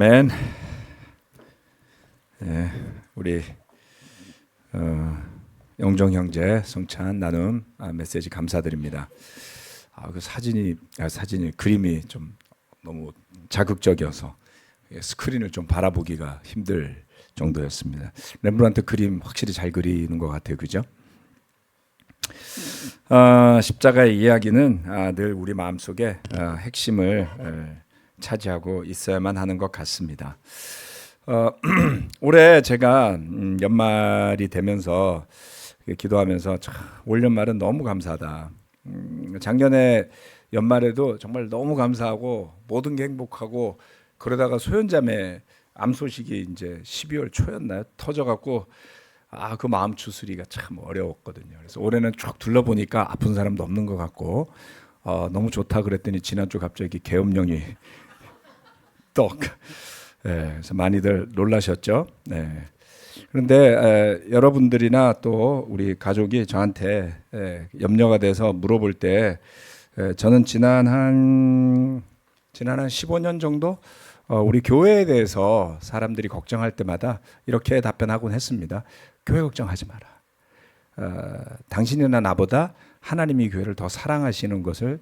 맨, 우리 영정 형제 성찬 나눔 메시지 감사드립니다. 그 사진이 그림이 좀 너무 자극적이어서 스크린을 좀 바라보기가 힘들 정도였습니다. 렘브란트 그림 확실히 잘 그리는 것 같아요, 그죠? 십자가의 이야기는 늘 우리 마음속에 핵심을 차지하고 있어야만 하는 것 같습니다. 올해 제가 연말이 되면서 기도하면서 올 연말은 너무 감사하다. 작년에 연말에도 정말 너무 감사하고 모든 게 행복하고 그러다가 소현자매 암 소식이 이제 12월 초였나요? 터져갖고 그 마음 추스리기가 참 어려웠거든요. 그래서 올해는 쭉 둘러보니까 아픈 사람도 없는 것 같고 너무 좋다 그랬더니 지난주 갑자기 계엄령이 그래서 많이들 놀라셨죠. 그런데 여러분들이나 또 우리 가족이 저한테 염려가 돼서 물어볼 때 저는 지난 한 15년 정도 우리 교회에 대해서 사람들이 걱정할 때마다 이렇게 답변하곤 했습니다. 교회 걱정하지 마라. 당신이나 나보다 하나님이 교회를 더 사랑하시는 것을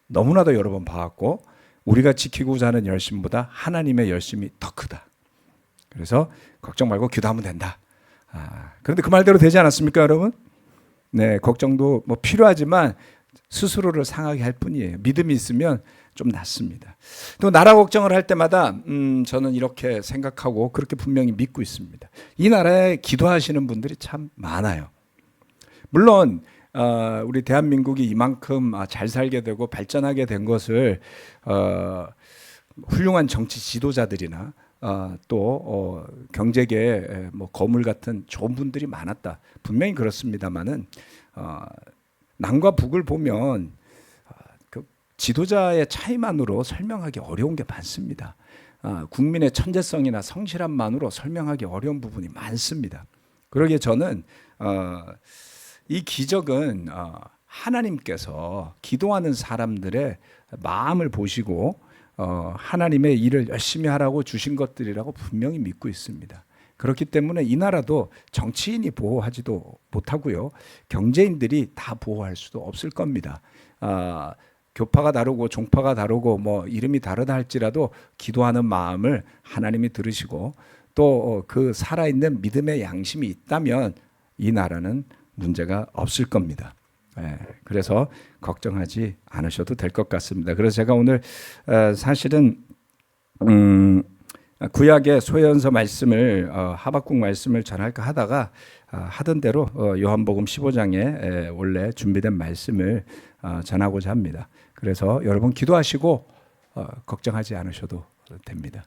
너무나도 여러 번 봐왔고 우리가 지키고자 하는 열심보다 하나님의 열심이 더 크다. 그래서 걱정 말고 기도하면 된다. 그런데 그 말대로 되지 않았습니까, 여러분? 네, 걱정도 뭐 필요하지만 스스로를 상하게 할 뿐이에요. 믿음이 있으면 좀 낫습니다. 또 나라 걱정을 할 때마다 저는 이렇게 생각하고 그렇게 분명히 믿고 있습니다. 이 나라에 기도하시는 분들이 참 많아요. 물론 우리 대한민국이 이만큼 잘 살게 되고 발전하게 된 것을 훌륭한 정치 지도자들이나 또 경제계 뭐 거물 같은 좋은 분들이 많았다. 분명히 그렇습니다만은 남과 북을 보면 그 지도자의 차이만으로 설명하기 어려운 게 많습니다. 국민의 천재성이나 성실함만으로 설명하기 어려운 부분이 많습니다. 그러기에 저는 이 기적은 하나님께서 기도하는 사람들의 마음을 보시고 하나님의 일을 열심히 하라고 주신 것들이라고 분명히 믿고 있습니다. 그렇기 때문에 이 나라도 정치인이 보호하지도 못하고요. 경제인들이 다 보호할 수도 없을 겁니다. 교파가 다르고 종파가 다르고 뭐 이름이 다르다 할지라도 기도하는 마음을 하나님이 들으시고 또 그 살아있는 믿음의 양심이 있다면 이 나라는 문제가 없을 겁니다. 그래서 걱정하지 않으셔도 될 것 같습니다. 그래서 제가 오늘 사실은 구약의 소현서 말씀을 하박국 말씀을 전할까 하다가 하던 대로 요한복음 15장에 원래 준비된 말씀을 전하고자 합니다. 그래서 여러분 기도하시고 걱정하지 않으셔도 됩니다.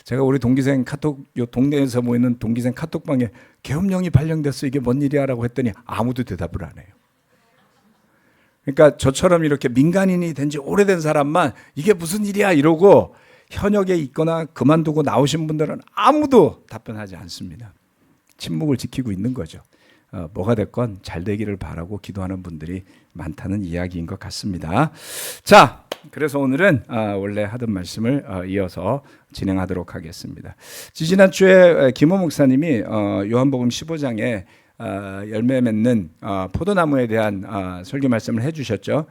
제가 우리 동기생 카톡 요 동네에서 모이는 동기생 카톡방에 계엄령이 발령됐어 이게 뭔 일이야라고 했더니 아무도 대답을 안 해요. 그러니까 저처럼 이렇게 민간인이 된 지 오래된 사람만 이게 무슨 일이야 이러고 현역에 있거나 그만두고 나오신 분들은 아무도 답변하지 않습니다. 침묵을 지키고 있는 거죠. 뭐가 됐건 잘 되기를 바라고 기도하는 분들이 많다는 이야기인 것 같습니다. 자, 그래서 오늘은 원래 하던 말씀을 이어서 진행하도록 하겠습니다. 지난주에 김호 목사님이 요한복음 15장에 열매 맺는 포도나무에 대한 설교 말씀을 해주셨죠.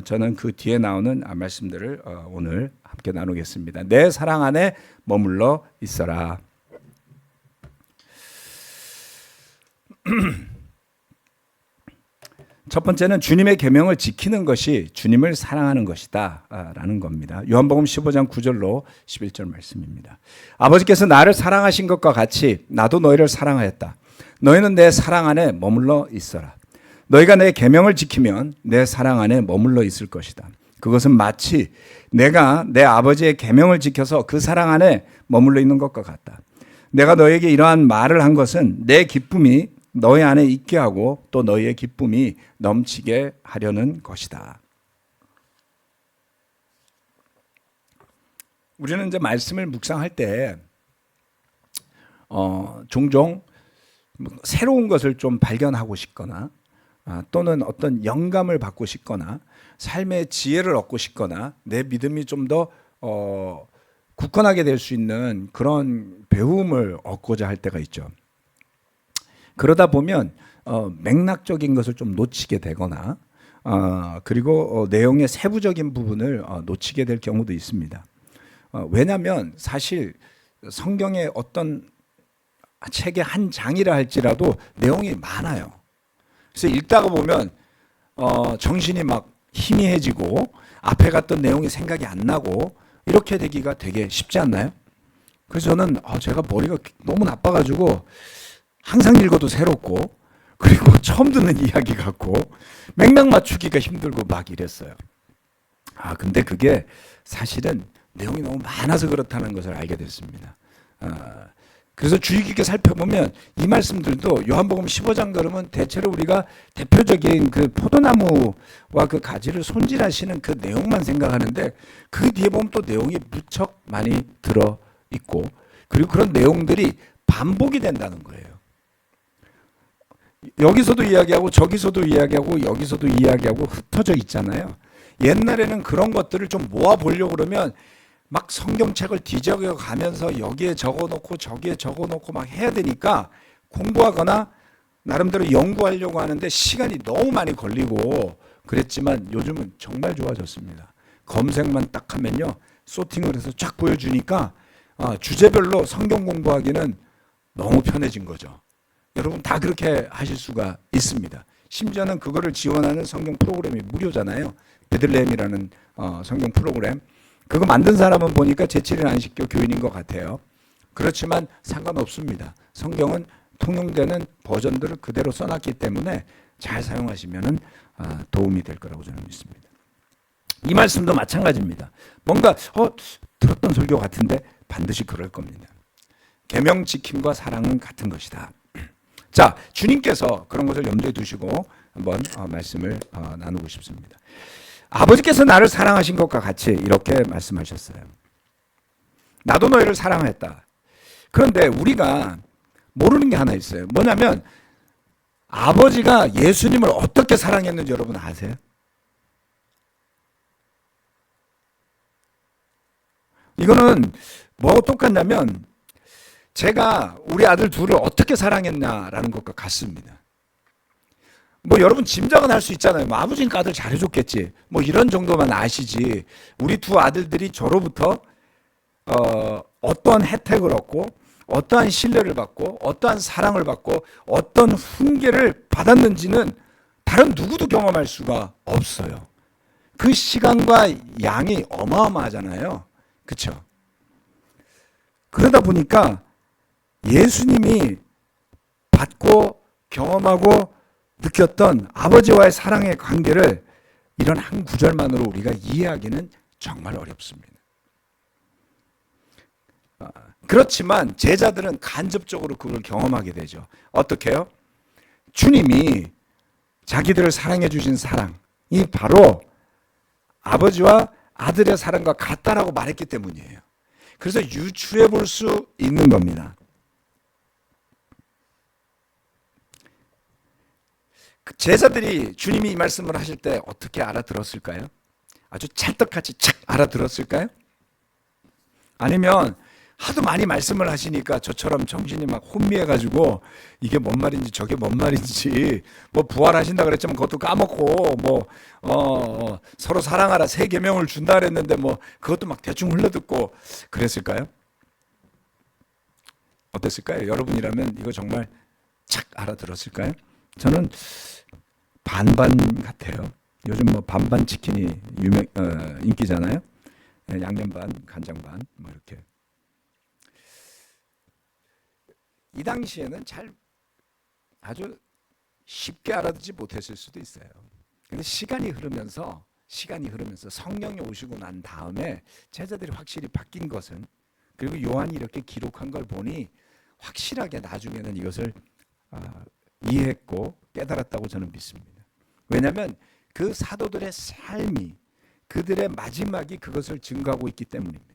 저는 그 뒤에 나오는 말씀들을 오늘 함께 나누겠습니다. 내 사랑 안에 머물러 있어라. 첫 번째는 주님의 계명을 지키는 것이 주님을 사랑하는 것이다 라는 겁니다. 요한복음 15장 9절로 11절 말씀입니다. 아버지께서 나를 사랑하신 것과 같이 나도 너희를 사랑하였다. 너희는 내 사랑 안에 머물러 있어라. 너희가 내 계명을 지키면 내 사랑 안에 머물러 있을 것이다. 그것은 마치 내가 내 아버지의 계명을 지켜서 그 사랑 안에 머물러 있는 것과 같다. 내가 너에게 이러한 말을 한 것은 내 기쁨이 너희 안에 있게 하고 또 너희의 기쁨이 넘치게 하려는 것이다. 우리는 이제 말씀을 묵상할 때 종종 새로운 것을 좀 발견하고 싶거나 또는 어떤 영감을 받고 싶거나 삶의 지혜를 얻고 싶거나 내 믿음이 좀 더 굳건하게 될 수 있는 그런 배움을 얻고자 할 때가 있죠. 그러다 보면 맥락적인 것을 좀 놓치게 되거나 그리고 내용의 세부적인 부분을 놓치게 될 경우도 있습니다. 왜냐하면 사실 성경의 어떤 책의 한 장이라 할지라도 내용이 많아요. 그래서 읽다가 보면 정신이 막 희미해지고 앞에 갔던 내용이 생각이 안 나고 이렇게 되기가 되게 쉽지 않나요? 그래서 저는 제가 머리가 너무 나빠가지고 항상 읽어도 새롭고 그리고 처음 듣는 이야기 같고 맥락 맞추기가 힘들고 막 이랬어요. 근데 그게 사실은 내용이 너무 많아서 그렇다는 것을 알게 됐습니다. 그래서 주의 깊게 살펴보면 이 말씀들도 요한복음 15장 그러면 대체로 우리가 대표적인 그 포도나무와 그 가지를 손질하시는 그 내용만 생각하는데 그 뒤에 보면 또 내용이 무척 많이 들어 있고 그리고 그런 내용들이 반복이 된다는 거예요. 여기서도 이야기하고 저기서도 이야기하고 여기서도 이야기하고 흩어져 있잖아요. 옛날에는 그런 것들을 좀 모아 보려고 그러면 막 성경책을 뒤적여 가면서 여기에 적어놓고 저기에 적어놓고 막 해야 되니까 공부하거나 나름대로 연구하려고 하는데 시간이 너무 많이 걸리고 그랬지만 요즘은 정말 좋아졌습니다. 검색만 딱 하면요 소팅을 해서 쫙 보여주니까 주제별로 성경 공부하기는 너무 편해진 거죠. 여러분 다 그렇게 하실 수가 있습니다. 심지어는 그거를 지원하는 성경 프로그램이 무료잖아요. 베들레헴이라는 성경 프로그램. 그거 만든 사람은 보니까 제7일 안식교 교인인 것 같아요. 그렇지만 상관없습니다. 성경은 통용되는 버전들을 그대로 써놨기 때문에 잘 사용하시면 도움이 될 거라고 저는 믿습니다. 이 말씀도 마찬가지입니다. 뭔가 들었던 설교 같은데 반드시 그럴 겁니다. 계명 지킴과 사랑은 같은 것이다. 자, 주님께서 그런 것을 염두에 두시고 한번 말씀을 나누고 싶습니다. 아버지께서 나를 사랑하신 것과 같이 이렇게 말씀하셨어요. 나도 너희를 사랑했다. 그런데 우리가 모르는 게 하나 있어요. 뭐냐면 아버지가 예수님을 어떻게 사랑했는지 여러분 아세요? 이거는 뭐하고 똑같냐면 제가 우리 아들 둘을 어떻게 사랑했냐라는 것과 같습니다. 뭐 여러분 짐작은 할 수 있잖아요. 뭐 아버지니까 아들 잘해줬겠지. 뭐 이런 정도만 아시지. 우리 두 아들들이 저로부터 어떠한 혜택을 얻고 어떠한 신뢰를 받고 어떠한 사랑을 받고 어떤 훈계를 받았는지는 다른 누구도 경험할 수가 없어요. 그 시간과 양이 어마어마하잖아요. 그렇죠? 그러다 보니까 예수님이 받고 경험하고 느꼈던 아버지와의 사랑의 관계를 이런 한 구절만으로 우리가 이해하기는 정말 어렵습니다. 그렇지만 제자들은 간접적으로 그걸 경험하게 되죠. 어떻게 해요? 주님이 자기들을 사랑해 주신 사랑이 바로 아버지와 아들의 사랑과 같다라고 말했기 때문이에요. 그래서 유추해 볼 수 있는 겁니다. 제자들이 주님이 이 말씀을 하실 때 어떻게 알아들었을까요? 아주 찰떡같이 착 알아들었을까요? 아니면 하도 많이 말씀을 하시니까 저처럼 정신이 막 혼미해가지고 이게 뭔 말인지 저게 뭔 말인지 뭐 부활하신다 그랬지만 그것도 까먹고 뭐 서로 사랑하라 세 계명을 준다 그랬는데 뭐 그것도 막 대충 흘러듣고 그랬을까요? 어땠을까요? 여러분이라면 이거 정말 착 알아들었을까요? 저는 반반 같아요. 요즘 뭐 반반 치킨이 인기잖아요. 양념 반, 간장 반, 뭐 이렇게. 이 당시에는 아주 쉽게 알아듣지 못했을 수도 있어요. 근데 시간이 흐르면서 성령이 오시고 난 다음에 제자들이 확실히 바뀐 것은 그리고 요한이 이렇게 기록한 걸 보니 확실하게 나중에는 이것을 이해했고 깨달았다고 저는 믿습니다. 왜냐하면 그 사도들의 삶이 그들의 마지막이 그것을 증거하고 있기 때문입니다.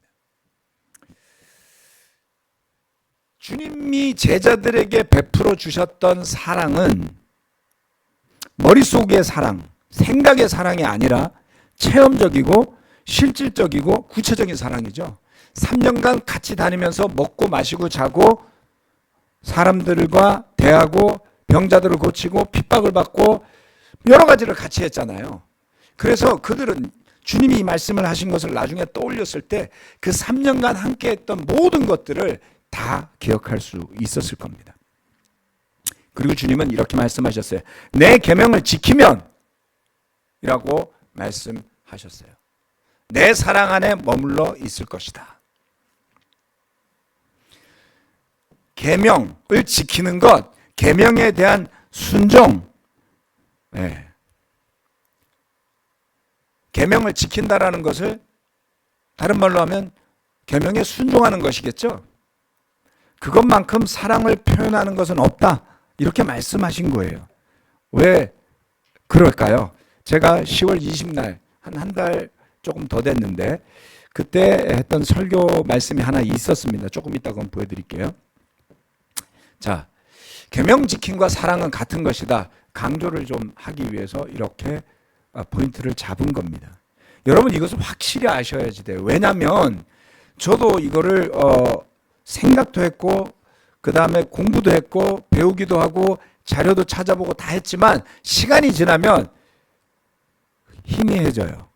주님이 제자들에게 베풀어 주셨던 사랑은 머릿속의 사랑, 생각의 사랑이 아니라 체험적이고 실질적이고 구체적인 사랑이죠. 3년간 같이 다니면서 먹고 마시고 자고 사람들과 대하고 병자들을 고치고 핍박을 받고 여러 가지를 같이 했잖아요. 그래서 그들은 주님이 이 말씀을 하신 것을 나중에 떠올렸을 때 그 3년간 함께 했던 모든 것들을 다 기억할 수 있었을 겁니다. 그리고 주님은 이렇게 말씀하셨어요. 내 계명을 지키면 이라고 말씀하셨어요. 내 사랑 안에 머물러 있을 것이다. 계명을 지키는 것, 계명에 대한 순종, 계명을 지킨다라는 것을 다른 말로 하면 계명에 순종하는 것이겠죠. 그것만큼 사랑을 표현하는 것은 없다. 이렇게 말씀하신 거예요. 왜 그럴까요? 제가 10월 20날 한 달 조금 더 됐는데 그때 했던 설교 말씀이 하나 있었습니다. 조금 이따 그건 보여드릴게요. 자, 계명 지킴과 사랑은 같은 것이다. 강조를 좀 하기 위해서 이렇게 포인트를 잡은 겁니다. 여러분 이것을 확실히 아셔야지 돼요. 왜냐하면 저도 이거를 생각도 했고 그 다음에 공부도 했고 배우기도 하고 자료도 찾아보고 다 했지만 시간이 지나면 희미해져요.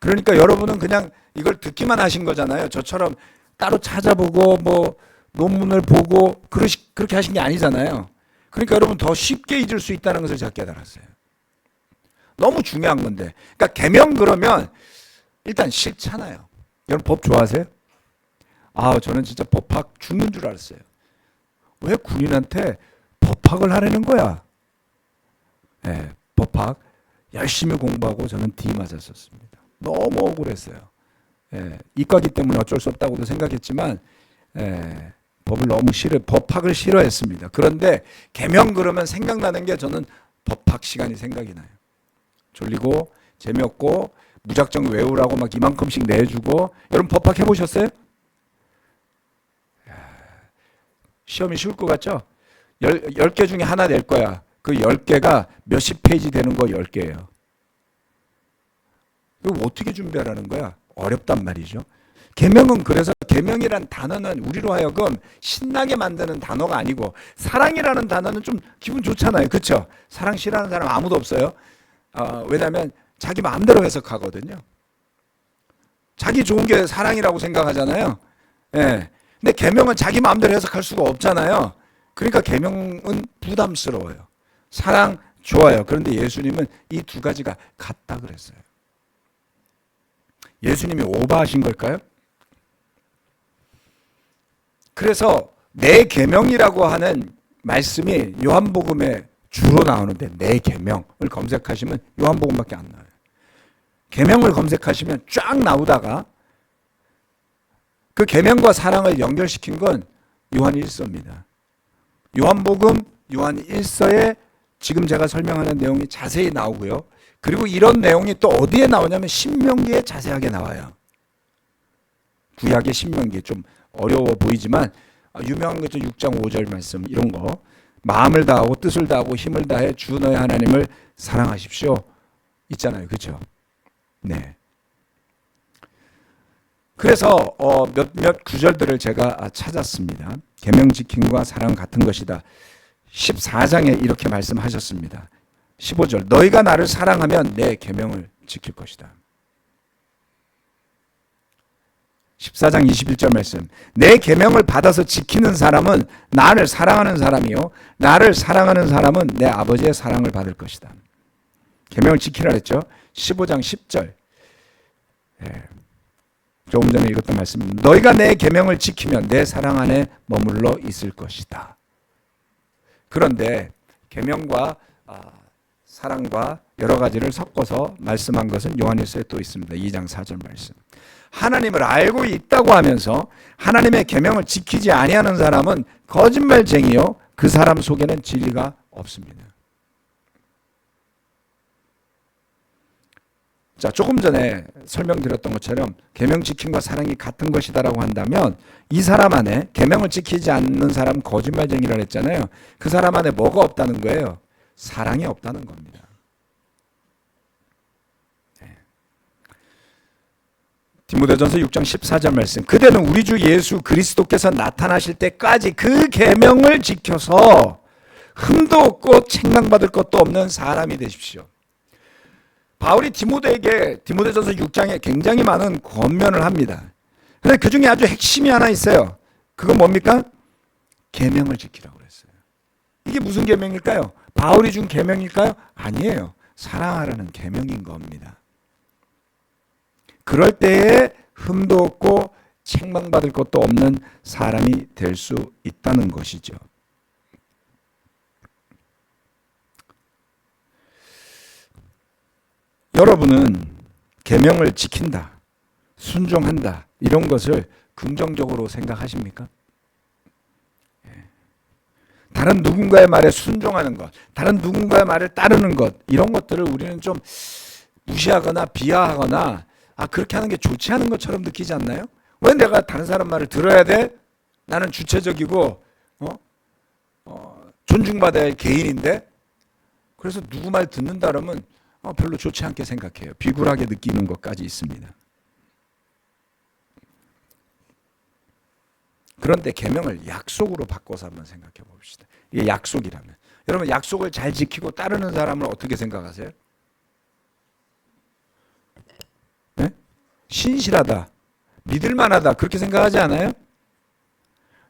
그러니까 여러분은 그냥 이걸 듣기만 하신 거잖아요. 저처럼 따로 찾아보고 뭐 논문을 보고 그렇게 하신 게 아니잖아요. 그러니까 여러분 더 쉽게 잊을 수 있다는 것을 제가 깨달았어요. 너무 중요한 건데. 그러니까 계명 그러면 일단 싫잖아요. 여러분 법 좋아하세요? 저는 진짜 법학 죽는 줄 알았어요. 왜 군인한테 법학을 하라는 거야? 네, 법학 열심히 공부하고 저는 D 맞았었습니다. 너무 억울했어요. 이과기 때문에 어쩔 수 없다고도 생각했지만 법을 너무 법학을 싫어했습니다. 그런데 계명 그러면 생각나는 게 저는 법학 시간이 생각이 나요. 졸리고 재미없고 무작정 외우라고 막 이만큼씩 내주고. 여러분 법학 해보셨어요? 시험이 쉬울 것 같죠? 10개 중에 하나 낼 거야. 그 10개가 몇십 페이지 되는 거 10개예요. 이거 어떻게 준비하라는 거야? 어렵단 말이죠. 계명은 그래서 계명이란 단어는 우리로 하여금 신나게 만드는 단어가 아니고 사랑이라는 단어는 좀 기분 좋잖아요. 그렇죠? 사랑 싫어하는 사람 아무도 없어요. 왜냐하면 자기 마음대로 해석하거든요. 자기 좋은 게 사랑이라고 생각하잖아요. 근데 계명은 자기 마음대로 해석할 수가 없잖아요. 그러니까 계명은 부담스러워요. 사랑 좋아요. 그런데 예수님은 이 두 가지가 같다 그랬어요. 예수님이 오버하신 걸까요? 그래서 내 계명이라고 하는 말씀이 요한복음에 주로 나오는데 내 계명을 검색하시면 요한복음밖에 안 나와요. 계명을 검색하시면 쫙 나오다가 그 계명과 사랑을 연결시킨 건 요한 1서입니다. 요한복음, 요한 1서에 지금 제가 설명하는 내용이 자세히 나오고요. 그리고 이런 내용이 또 어디에 나오냐면 신명기에 자세하게 나와요. 구약의 신명기 좀 어려워 보이지만 유명한 거죠. 6장 5절 말씀 이런 거. 마음을 다하고 뜻을 다하고 힘을 다해 주 너의 하나님을 사랑하십시오. 있잖아요. 그렇죠? 네. 그래서 몇몇 구절들을 제가 찾았습니다. 계명 지킴과 사랑 같은 것이다. 14장에 이렇게 말씀하셨습니다. 15절 너희가 나를 사랑하면 내 계명을 지킬 것이다. 14장 21절 말씀 내 계명을 받아서 지키는 사람은 나를 사랑하는 사람이요 나를 사랑하는 사람은 내 아버지의 사랑을 받을 것이다. 계명을 지키라 했죠. 15장 10절 조금 전에 읽었던 말씀 너희가 내 계명을 지키면 내 사랑 안에 머물러 있을 것이다. 그런데 계명과 사랑과 여러 가지를 섞어서 말씀한 것은 요한일서에 또 있습니다. 2장 4절 말씀. 하나님을 알고 있다고 하면서 하나님의 계명을 지키지 아니하는 사람은 거짓말쟁이요 그 사람 속에는 진리가 없습니다. 자, 조금 전에 설명드렸던 것처럼 계명 지킴과 사랑이 같은 것이다라고 한다면 이 사람 안에 계명을 지키지 않는 사람 거짓말쟁이라고 했잖아요. 그 사람 안에 뭐가 없다는 거예요? 사랑이 없다는 겁니다. 디모데전서 6장 14절 말씀. 그대는 우리 주 예수 그리스도께서 나타나실 때까지 그 계명을 지켜서 흠도 없고 책망받을 것도 없는 사람이 되십시오. 바울이 디모데에게 디모데전서 6장에 굉장히 많은 권면을 합니다. 그런데 그 중에 아주 핵심이 하나 있어요. 그건 뭡니까? 계명을 지키라고 그랬어요. 이게 무슨 계명일까요? 바울이 준 계명일까요? 아니에요. 사랑하라는 계명인 겁니다. 그럴 때에 흠도 없고 책망받을 것도 없는 사람이 될 수 있다는 것이죠. 여러분은 계명을 지킨다, 순종한다 이런 것을 긍정적으로 생각하십니까? 다른 누군가의 말에 순종하는 것, 다른 누군가의 말을 따르는 것 이런 것들을 우리는 좀 무시하거나 비하하거나 그렇게 하는 게 좋지 않은 것처럼 느끼지 않나요? 왜 내가 다른 사람 말을 들어야 돼? 나는 주체적이고 존중받아야 할 개인인데 그래서 누구 말 듣는다 그러면 별로 좋지 않게 생각해요. 비굴하게 느끼는 것까지 있습니다. 그런데 계명을 약속으로 바꿔서 한번 생각해 봅시다. 이게 약속이라면 여러분 약속을 잘 지키고 따르는 사람을 어떻게 생각하세요? 네? 신실하다, 믿을만하다 그렇게 생각하지 않아요?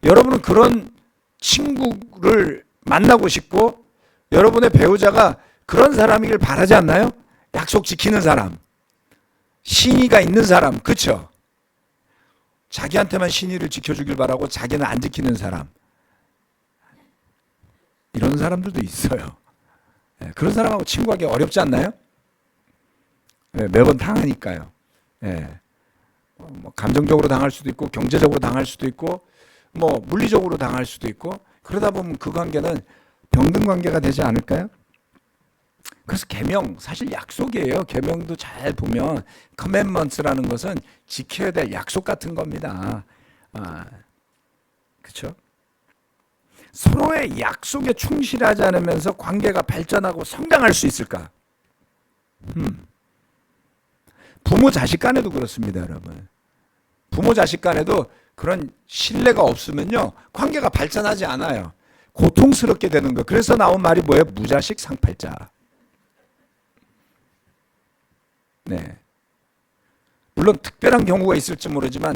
여러분은 그런 친구를 만나고 싶고 여러분의 배우자가 그런 사람이길 바라지 않나요? 약속 지키는 사람, 신의가 있는 사람, 그렇죠? 자기한테만 신의를 지켜주길 바라고 자기는 안 지키는 사람 이런 사람들도 있어요. 그런 사람하고 친구하기 어렵지 않나요? 매번 당하니까요. 감정적으로 당할 수도 있고 경제적으로 당할 수도 있고 물리적으로 당할 수도 있고 그러다 보면 그 관계는 병든 관계가 되지 않을까요? 그래서 계명 사실 약속이에요. 계명도 잘 보면 commandments라는 것은 지켜야 될 약속 같은 겁니다. 그렇죠? 서로의 약속에 충실하지 않으면서 관계가 발전하고 성장할 수 있을까? 부모 자식 간에도 그렇습니다, 여러분. 부모 자식 간에도 그런 신뢰가 없으면요 관계가 발전하지 않아요. 고통스럽게 되는 거. 그래서 나온 말이 뭐예요? 무자식 상팔자. 네. 물론 특별한 경우가 있을지 모르지만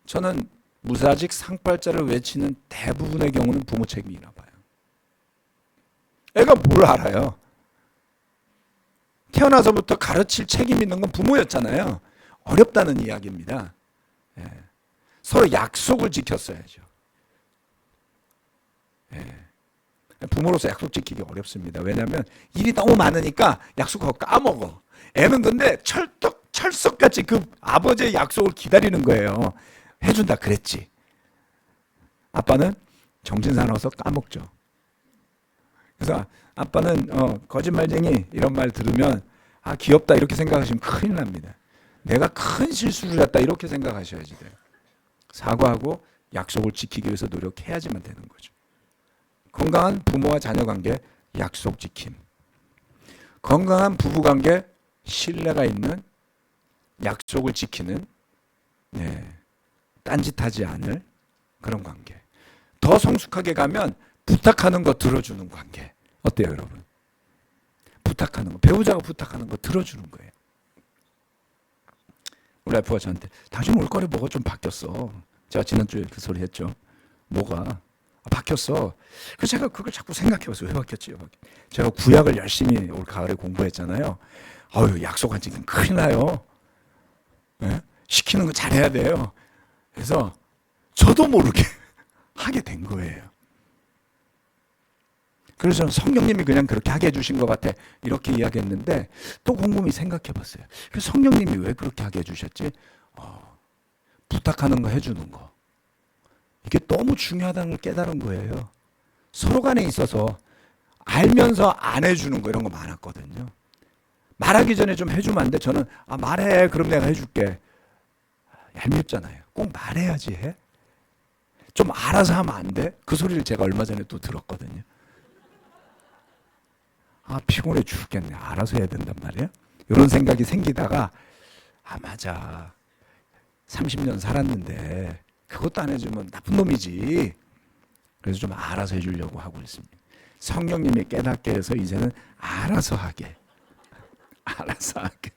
저는 무자식 상팔자를 외치는 대부분의 경우는 부모 책임이라 봐요. 애가 뭘 알아요? 태어나서부터 가르칠 책임 있는 건 부모였잖아요. 어렵다는 이야기입니다. 서로 약속을 지켰어야죠. 부모로서 약속 지키기 어렵습니다. 왜냐하면 일이 너무 많으니까 약속하고 까먹어. 애는 근데 철석같이 그 아버지의 약속을 기다리는 거예요. 해준다 그랬지. 아빠는 정신사나워서 까먹죠. 그래서 아빠는 거짓말쟁이 이런 말 들으면 귀엽다 이렇게 생각하시면 큰일 납니다. 내가 큰 실수를 했다 이렇게 생각하셔야지 돼요. 사과하고 약속을 지키기 위해서 노력해야지만 되는 거죠. 건강한 부모와 자녀 관계 약속 지킴. 건강한 부부 관계 신뢰가 있는 약속을 지키는 딴짓하지 않을 그런 관계. 더 성숙하게 가면 부탁하는 거 들어주는 관계. 어때요, 여러분? 부탁하는 거, 배우자가 부탁하는 거 들어주는 거예요. 우리 와이프가 저한테 당신 올거리 뭐가 좀 바뀌었어. 제가 지난주에 그 소리 했죠. 뭐가? 바뀌었어. 그래서 제가 그걸 자꾸 생각해봤어요. 왜 바뀌었지? 제가 구약을 열심히 올 가을에 공부했잖아요. 약속한 지금 큰일 나요. 시키는 거 잘해야 돼요. 그래서 저도 모르게 하게 된 거예요. 그래서 저는 성령님이 그냥 그렇게 하게 해주신 것 같아 이렇게 이야기했는데 또 곰곰이 생각해봤어요. 그래서 성령님이 왜 그렇게 하게 해주셨지? 부탁하는 거 해주는 거 이게 너무 중요하다는 걸 깨달은 거예요. 서로 간에 있어서 알면서 안 해주는 거 이런 거 많았거든요. 말하기 전에 좀 해주면 안 돼? 저는 말해 그럼 내가 해줄게. 얄밉잖아요. 꼭 말해야지 해? 좀 알아서 하면 안 돼? 그 소리를 제가 얼마 전에 또 들었거든요. 피곤해 죽겠네. 알아서 해야 된단 말이야? 이런 생각이 생기다가 맞아. 30년 살았는데 그것도 안 해주면 나쁜 놈이지. 그래서 좀 알아서 해주려고 하고 있습니다. 성령님이 깨닫게 해서 이제는 알아서 하게. 알아서 하게.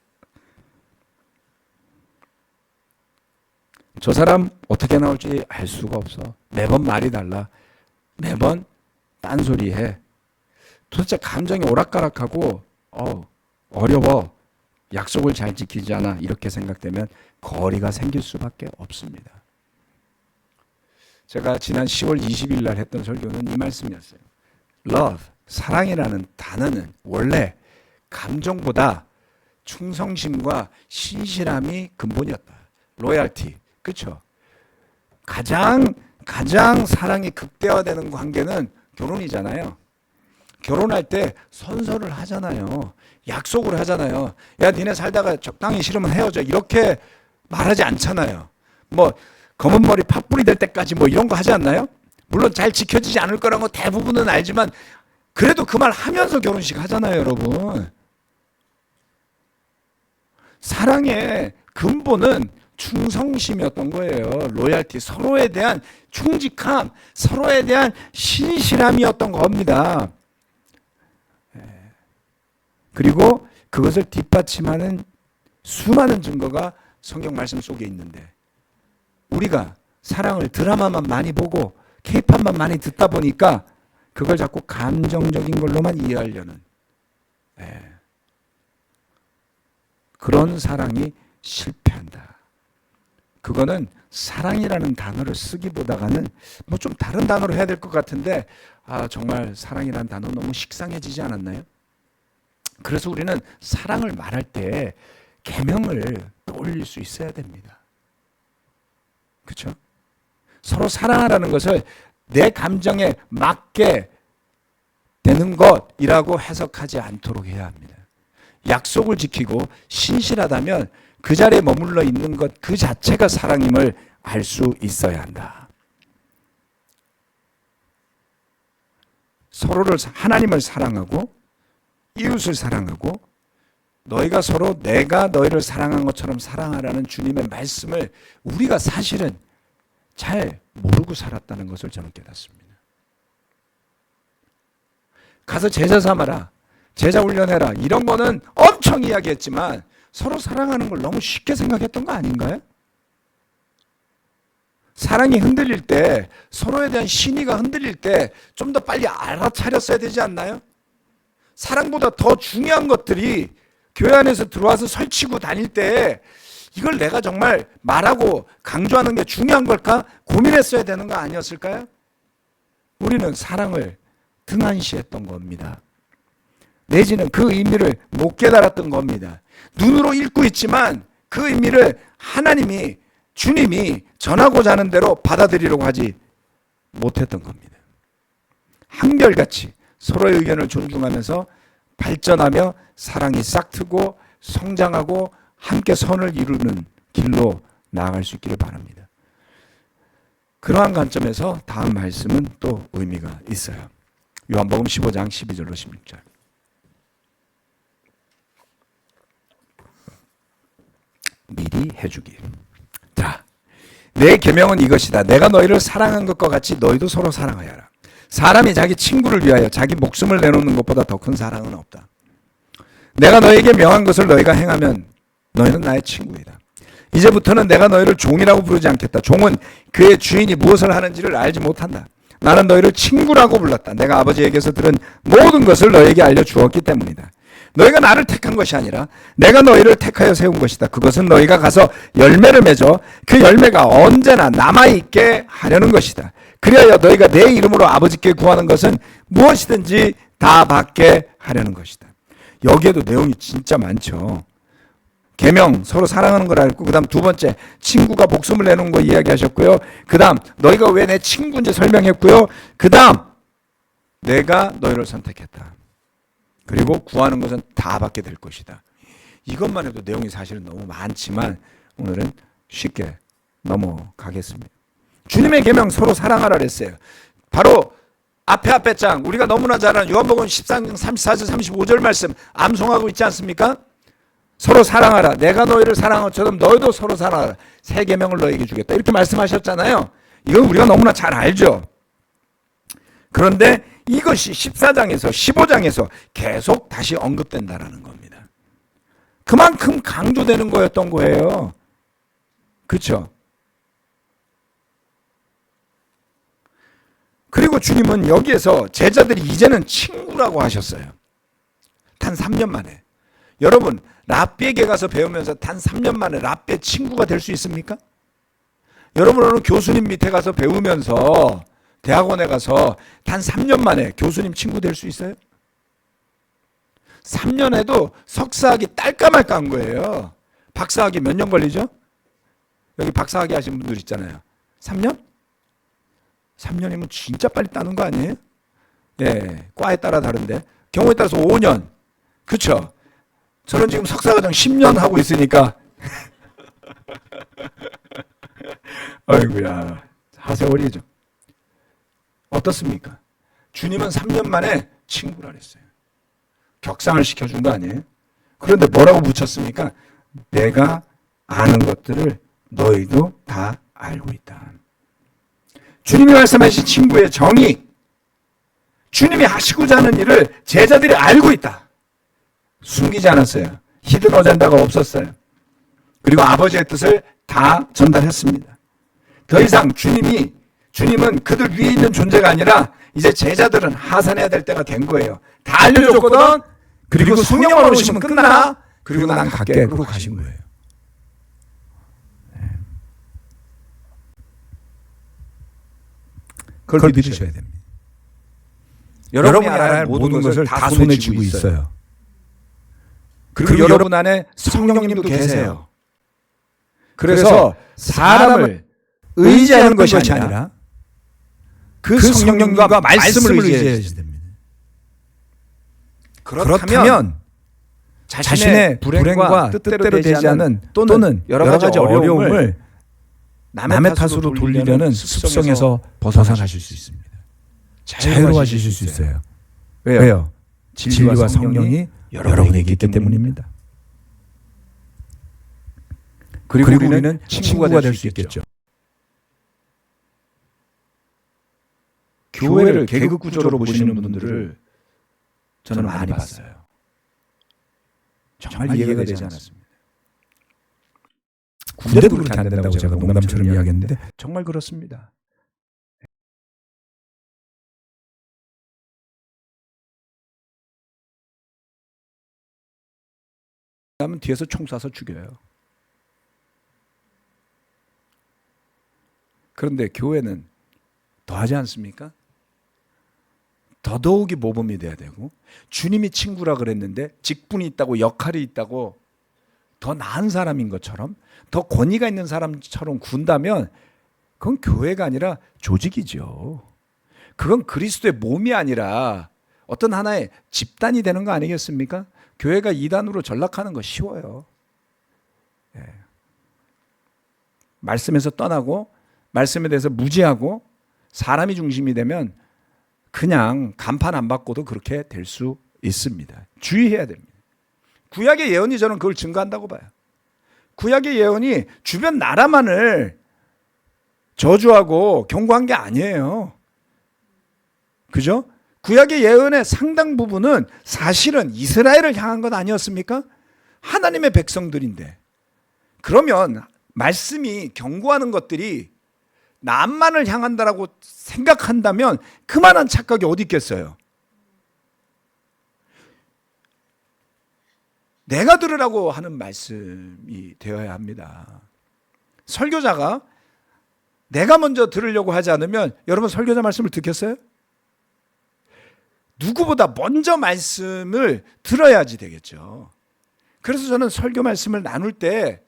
저 사람 어떻게 나올지 알 수가 없어. 매번 말이 달라. 매번 딴소리해. 도대체 감정이 오락가락하고 어려워. 약속을 잘 지키지 않아. 이렇게 생각되면 거리가 생길 수밖에 없습니다. 제가 지난 10월 20일 날 했던 설교는 이 말씀이었어요. Love, 사랑이라는 단어는 원래 감정보다 충성심과 신실함이 근본이었다. 로얄티, 그렇죠? 가장 사랑이 극대화되는 관계는 결혼이잖아요. 결혼할 때 선서를 하잖아요. 약속을 하잖아요. 야, 니네 살다가 적당히 싫으면 헤어져. 이렇게 말하지 않잖아요. 뭐 검은 머리 팥불이 될 때까지 뭐 이런 거 하지 않나요? 물론 잘 지켜지지 않을 거라는 거 대부분은 알지만 그래도 그 말 하면서 결혼식 하잖아요, 여러분. 사랑의 근본은 충성심이었던 거예요. 로얄티, 서로에 대한 충직함, 서로에 대한 신실함이었던 겁니다. 그리고 그것을 뒷받침하는 수많은 증거가 성경 말씀 속에 있는데 우리가 사랑을 드라마만 많이 보고 케이팝만 많이 듣다 보니까 그걸 자꾸 감정적인 걸로만 이해하려는 그런 사랑이 실패한다. 그거는 사랑이라는 단어를 쓰기보다는 뭐 좀 다른 단어로 해야 될 것 같은데 정말 사랑이라는 단어 너무 식상해지지 않았나요? 그래서 우리는 사랑을 말할 때 계명을 떠올릴 수 있어야 됩니다. 그렇죠? 서로 사랑하라는 것을 내 감정에 맞게 되는 것이라고 해석하지 않도록 해야 합니다. 약속을 지키고 신실하다면 그 자리에 머물러 있는 것 그 자체가 사랑임을 알 수 있어야 한다. 서로를 하나님을 사랑하고 이웃을 사랑하고 너희가 서로 내가 너희를 사랑한 것처럼 사랑하라는 주님의 말씀을 우리가 사실은 잘 모르고 살았다는 것을 저는 깨닫습니다. 가서 제자 삼아라, 제자 훈련해라 이런 거는 엄청 이야기했지만 서로 사랑하는 걸 너무 쉽게 생각했던 거 아닌가요? 사랑이 흔들릴 때, 서로에 대한 신의가 흔들릴 때 좀 더 빨리 알아차렸어야 되지 않나요? 사랑보다 더 중요한 것들이 교회 안에서 들어와서 설치고 다닐 때 이걸 내가 정말 말하고 강조하는 게 중요한 걸까? 고민했어야 되는 거 아니었을까요? 우리는 사랑을 등한시했던 겁니다. 내지는 그 의미를 못 깨달았던 겁니다. 눈으로 읽고 있지만 그 의미를 하나님이, 주님이 전하고자 하는 대로 받아들이려고 하지 못했던 겁니다. 한결같이 서로의 의견을 존중하면서 발전하며 사랑이 싹트고 성장하고 함께 선을 이루는 길로 나아갈 수 있기를 바랍니다. 그러한 관점에서 다음 말씀은 또 의미가 있어요. 요한복음 15장 12절로 16절. 미리 해주기. 자, 내 계명은 이것이다. 내가 너희를 사랑한 것과 같이 너희도 서로 사랑하여라. 사람이 자기 친구를 위하여 자기 목숨을 내놓는 것보다 더 큰 사랑은 없다. 내가 너에게 명한 것을 너희가 행하면 너희는 나의 친구이다. 이제부터는 내가 너희를 종이라고 부르지 않겠다. 종은 그의 주인이 무엇을 하는지를 알지 못한다. 나는 너희를 친구라고 불렀다. 내가 아버지에게서 들은 모든 것을 너희에게 알려주었기 때문이다. 너희가 나를 택한 것이 아니라 내가 너희를 택하여 세운 것이다. 그것은 너희가 가서 열매를 맺어 그 열매가 언제나 남아있게 하려는 것이다. 그리하여 너희가 내 이름으로 아버지께 구하는 것은 무엇이든지 다 받게 하려는 것이다. 여기에도 내용이 진짜 많죠. 계명, 서로 사랑하는 걸 알고, 그 다음 두 번째, 친구가 목숨을 내놓은 거 이야기하셨고요. 그 다음, 너희가 왜 내 친구인지 설명했고요. 그 다음, 내가 너희를 선택했다. 그리고 구하는 것은 다 받게 될 것이다. 이것만 해도 내용이 사실은 너무 많지만 오늘은 쉽게 넘어가겠습니다. 주님의 계명 서로 사랑하라 그랬어요. 바로 앞에 장 우리가 너무나 잘 아는 요한복음 13장 34절 35절 말씀 암송하고 있지 않습니까? 서로 사랑하라. 내가 너희를 사랑한 것처럼 너희도 서로 사랑하라. 새 계명을 너희에게 주겠다. 이렇게 말씀하셨잖아요. 이건 우리가 너무나 잘 알죠. 그런데 이것이 14장에서 15장에서 계속 다시 언급된다라는 겁니다. 그만큼 강조되는 거였던 거예요. 그렇죠? 그리고 주님은 여기에서 제자들이 이제는 친구라고 하셨어요. 단 3년 만에. 여러분, 랍비에게 가서 배우면서 단 3년 만에 랍비의 친구가 될 수 있습니까? 여러분, 어느 교수님 밑에 가서 배우면서 대학원에 가서 단 3년 만에 교수님 친구 될 수 있어요? 3년에도 석사학위 딸까 말까 한 거예요. 박사학위 몇 년 걸리죠? 여기 박사학위 하신 분들 있잖아요. 3년? 3년이면 진짜 빨리 따는 거 아니에요? 네, 과에 따라 다른데 경우에 따라서 5년. 그렇죠? 저는 지금 석사과정 10년 하고 있으니까 아이고야, 하세월이죠. 어떻습니까? 주님은 3년 만에 친구라 그랬어요. 격상을 시켜준 거 아니에요? 그런데 뭐라고 붙였습니까? 내가 아는 것들을 너희도 다 알고 있다. 주님이 말씀하신 친구의 정의, 주님이 하시고자 하는 일을 제자들이 알고 있다. 숨기지 않았어요. 히든 어젠다가 없었어요. 그리고 아버지의 뜻을 다 전달했습니다. 더 이상 주님은 그들 위에 있는 존재가 아니라 이제 제자들은 하산해야 될 때가 된 거예요. 다 알려줬거든. 그리고 성령만 오시면 끝나. 그리고 난 갈게. 그러고 가신 거예요. 그걸 믿으셔야 됩니다. 여러분이 알아야 할 모든 것을 다 손에 쥐고 있어요. 그리고 여러분 안에 성령님도 계세요. 그래서 사람을 의지하는 것이 아니라 그 성령님과 말씀을 의지해야 됩니다. 그렇다면 자신의 불행과 뜻대로 되지 않은 또는 여러 가지 어려움을 남의 탓으로 돌리려는 습성에서 벗어나실 수 있습니다. 자유로워지실 수 있어요. 왜요? 진리와 성령이 여러분에게 있기 때문입니다. 그리고 우리는 친구가 될 수 있겠죠. 교회를 계급 구조로 보시는 분들을 저는 많이 봤어요. 정말 이해가 되지 않았습니다. 군대도 그렇게 안 된다고 제가 농담처럼 이야기했는데 정말 그렇습니다. 그러면 뒤에서 총 쏴서 죽여요. 그런데 교회는 더하지 않습니까? 더더욱이 모범이 돼야 되고, 주님이 친구라 그랬는데 직분이 있다고, 역할이 있다고, 더 나은 사람인 것처럼, 더 권위가 있는 사람처럼 군다면 그건 교회가 아니라 조직이죠. 그건 그리스도의 몸이 아니라 어떤 하나의 집단이 되는 거 아니겠습니까? 교회가 이단으로 전락하는 거 쉬워요. 예. 말씀에서 떠나고 말씀에 대해서 무지하고 사람이 중심이 되면 그냥 간판 안 받고도 그렇게 될 수 있습니다. 주의해야 됩니다. 구약의 예언이 저는 그걸 증거한다고 봐요. 구약의 예언이 주변 나라만을 저주하고 경고한 게 아니에요. 그죠? 구약의 예언의 상당 부분은 사실은 이스라엘을 향한 것 아니었습니까? 하나님의 백성들인데. 그러면 말씀이 경고하는 것들이 남만을 향한다라고 생각한다면 그만한 착각이 어디 있겠어요? 내가 들으라고 하는 말씀이 되어야 합니다. 설교자가 내가 먼저 들으려고 하지 않으면 여러분 설교자 말씀을 듣겠어요? 누구보다 먼저 말씀을 들어야지 되겠죠. 그래서 저는 설교 말씀을 나눌 때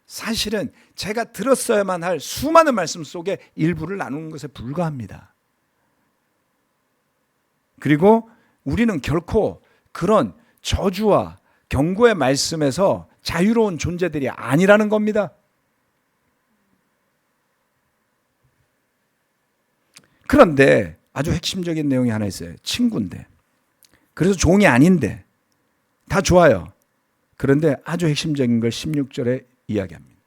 사실은 제가 들었어야만 할 수많은 말씀 속에 일부를 나누는 것에 불과합니다. 그리고 우리는 결코 그런 저주와 경고의 말씀에서 자유로운 존재들이 아니라는 겁니다. 그런데 아주 핵심적인 내용이 하나 있어요. 친구인데, 그래서 종이 아닌데 다 좋아요. 그런데 아주 핵심적인 걸 16절에 이야기합니다.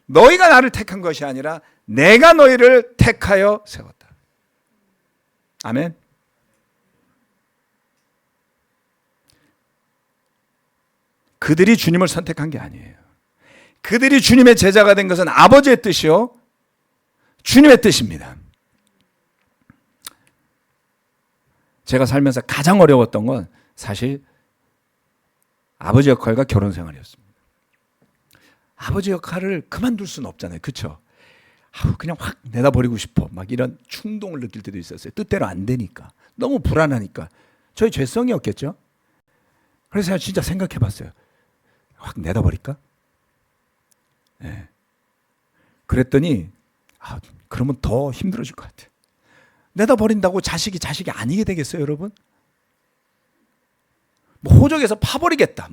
너희가 나를 택한 것이 아니라 내가 너희를 택하여 세웠다. 아멘. 그들이 주님을 선택한 게 아니에요. 그들이 주님의 제자가 된 것은 아버지의 뜻이요, 주님의 뜻입니다. 제가 살면서 가장 어려웠던 건 사실 아버지 역할과 결혼 생활이었습니다. 아버지 역할을 그만둘 수는 없잖아요. 그렇죠? 그냥 확 내다버리고 싶어. 막 이런 충동을 느낄 때도 있었어요. 뜻대로 안 되니까. 너무 불안하니까. 저희 죄성이었겠죠? 그래서 제가 진짜 생각해 봤어요. 확 내다버릴까? 네. 그랬더니 그러면 더 힘들어질 것 같아요. 내다버린다고 자식이 아니게 되겠어요, 여러분? 뭐 호적에서 파버리겠다.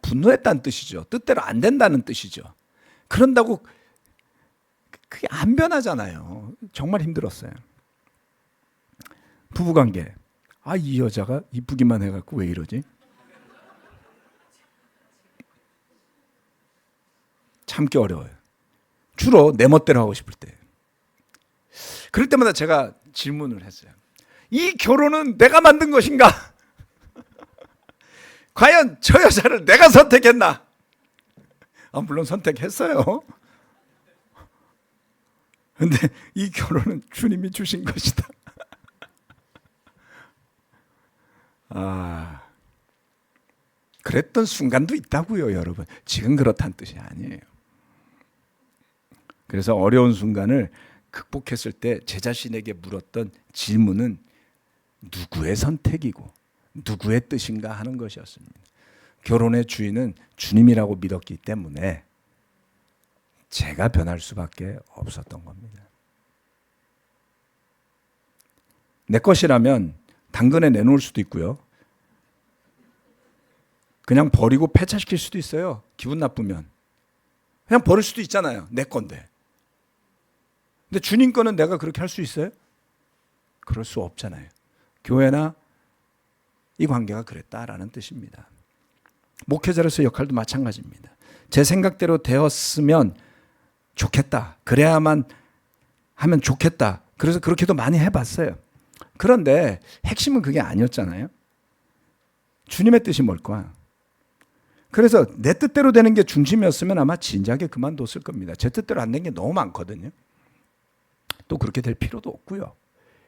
분노했다는 뜻이죠. 뜻대로 안 된다는 뜻이죠. 그런다고 그게 안 변하잖아요. 정말 힘들었어요. 부부관계. 이 여자가 이쁘기만 해갖고 왜 이러지? 참기 어려워요. 주로 내 멋대로 하고 싶을 때. 그럴 때마다 제가 질문을 했어요. 이 결혼은 내가 만든 것인가? 과연 저 여자를 내가 선택했나? 물론 선택했어요. 근데 이 결혼은 주님이 주신 것이다. 그랬던 순간도 있다고요, 여러분. 지금 그렇다는 뜻이 아니에요. 그래서 어려운 순간을 극복했을 때 제 자신에게 물었던 질문은 누구의 선택이고 누구의 뜻인가 하는 것이었습니다. 결혼의 주인은 주님이라고 믿었기 때문에 제가 변할 수밖에 없었던 겁니다. 내 것이라면 당근에 내놓을 수도 있고요. 그냥 버리고 폐차시킬 수도 있어요. 기분 나쁘면. 그냥 버릴 수도 있잖아요. 내 건데. 근데 주님 거는 내가 그렇게 할 수 있어요? 그럴 수 없잖아요. 교회나 이 관계가 그랬다라는 뜻입니다. 목회자로서의 역할도 마찬가지입니다. 제 생각대로 되었으면 좋겠다. 그래야만 하면 좋겠다. 그래서 그렇게도 많이 해봤어요. 그런데 핵심은 그게 아니었잖아요. 주님의 뜻이 뭘까? 그래서 내 뜻대로 되는 게 중심이었으면 아마 진작에 그만뒀을 겁니다. 제 뜻대로 안 된 게 너무 많거든요. 또 그렇게 될 필요도 없고요.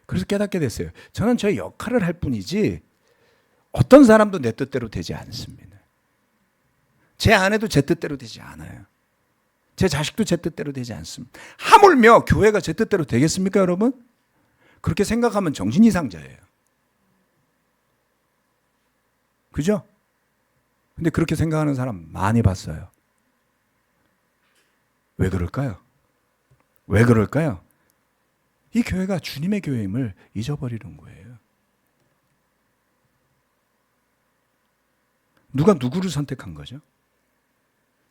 그래서 깨닫게 됐어요. 저는 저의 역할을 할 뿐이지 어떤 사람도 내 뜻대로 되지 않습니다. 제 아내도 제 뜻대로 되지 않아요. 제 자식도 제 뜻대로 되지 않습니다. 하물며 교회가 제 뜻대로 되겠습니까, 여러분? 그렇게 생각하면 정신이상자예요. 그죠? 근데 그렇게 생각하는 사람 많이 봤어요. 왜 그럴까요? 왜 그럴까요? 이 교회가 주님의 교회임을 잊어버리는 거예요. 누가 누구를 선택한 거죠?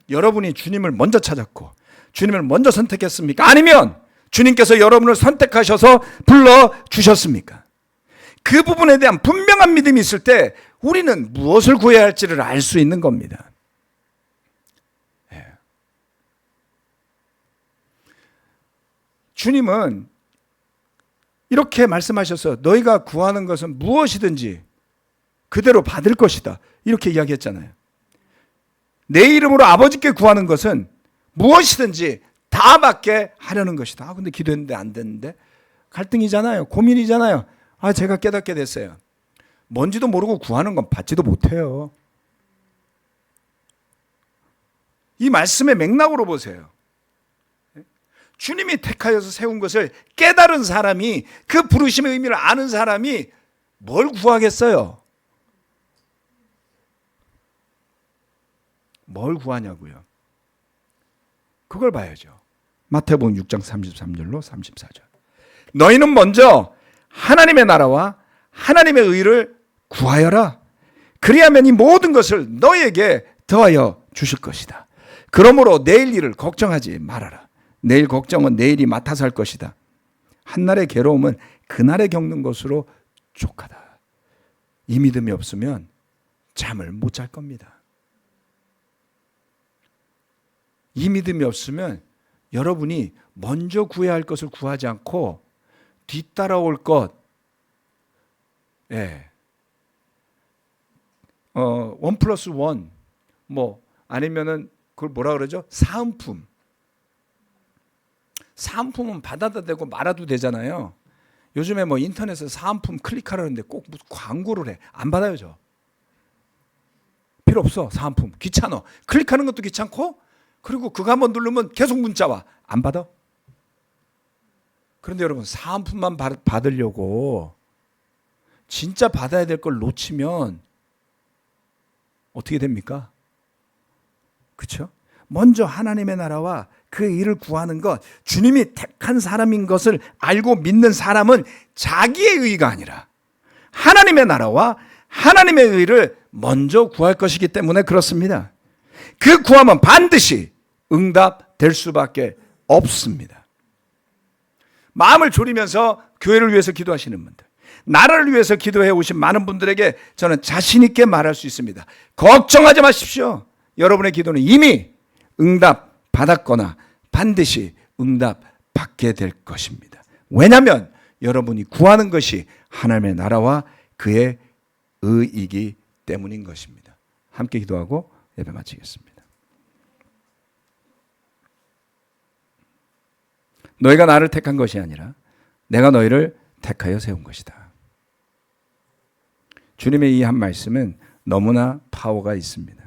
여러분이 주님을 먼저 찾았고 주님을 먼저 선택했습니까? 아니면 주님께서 여러분을 선택하셔서 불러주셨습니까? 그 부분에 대한 분명한 믿음이 있을 때 우리는 무엇을 구해야 할지를 알 수 있는 겁니다. 주님은 이렇게 말씀하셔서 너희가 구하는 것은 무엇이든지 그대로 받을 것이다. 이렇게 이야기했잖아요. 내 이름으로 아버지께 구하는 것은 무엇이든지 다 받게 하려는 것이다. 근데 기도했는데 안 됐는데 갈등이잖아요. 고민이잖아요. 제가 깨닫게 됐어요. 뭔지도 모르고 구하는 건 받지도 못해요. 이 말씀의 맥락으로 보세요. 주님이 택하여서 세운 것을 깨달은 사람이, 그 부르심의 의미를 아는 사람이 뭘 구하겠어요? 뭘 구하냐고요? 그걸 봐야죠. 마태복음 6장 33절로 34절. 너희는 먼저 하나님의 나라와 하나님의 의를 구하여라. 그리하면 이 모든 것을 너희에게 더하여 주실 것이다. 그러므로 내일 일을 걱정하지 말아라. 내일 걱정은 내일이 맡아서 할 것이다. 한날의 괴로움은 그날에 겪는 것으로 족하다. 이 믿음이 없으면 잠을 못 잘 겁니다. 이 믿음이 없으면 여러분이 먼저 구해야 할 것을 구하지 않고 뒤따라올 것, 예, 1+1, 뭐 아니면은 그걸 뭐라 그러죠? 사은품. 사은품은 받아도 되고 말아도 되잖아요. 요즘에 뭐 인터넷에 사은품 클릭하라는데 꼭 무슨 광고를 해. 안 받아요, 저. 필요 없어, 사은품. 귀찮아. 클릭하는 것도 귀찮고, 그리고 그거 한번 누르면 계속 문자 와. 안 받아. 그런데 여러분, 사은품만 받으려고 진짜 받아야 될 걸 놓치면 어떻게 됩니까? 그렇죠? 먼저 하나님의 나라와 그 일을 구하는 것, 주님이 택한 사람인 것을 알고 믿는 사람은 자기의 의가 아니라 하나님의 나라와 하나님의 의를 먼저 구할 것이기 때문에 그렇습니다. 그 구함은 반드시 응답될 수밖에 없습니다. 마음을 졸이면서 교회를 위해서 기도하시는 분들, 나라를 위해서 기도해 오신 많은 분들에게 저는 자신 있게 말할 수 있습니다. 걱정하지 마십시오. 여러분의 기도는 이미 응답 받았거나 반드시 응답 받게 될 것입니다. 왜냐하면 여러분이 구하는 것이 하나님의 나라와 그의 의이기 때문인 것입니다. 함께 기도하고 예배 마치겠습니다. 너희가 나를 택한 것이 아니라 내가 너희를 택하여 세운 것이다. 주님의 이 한 말씀은 너무나 파워가 있습니다.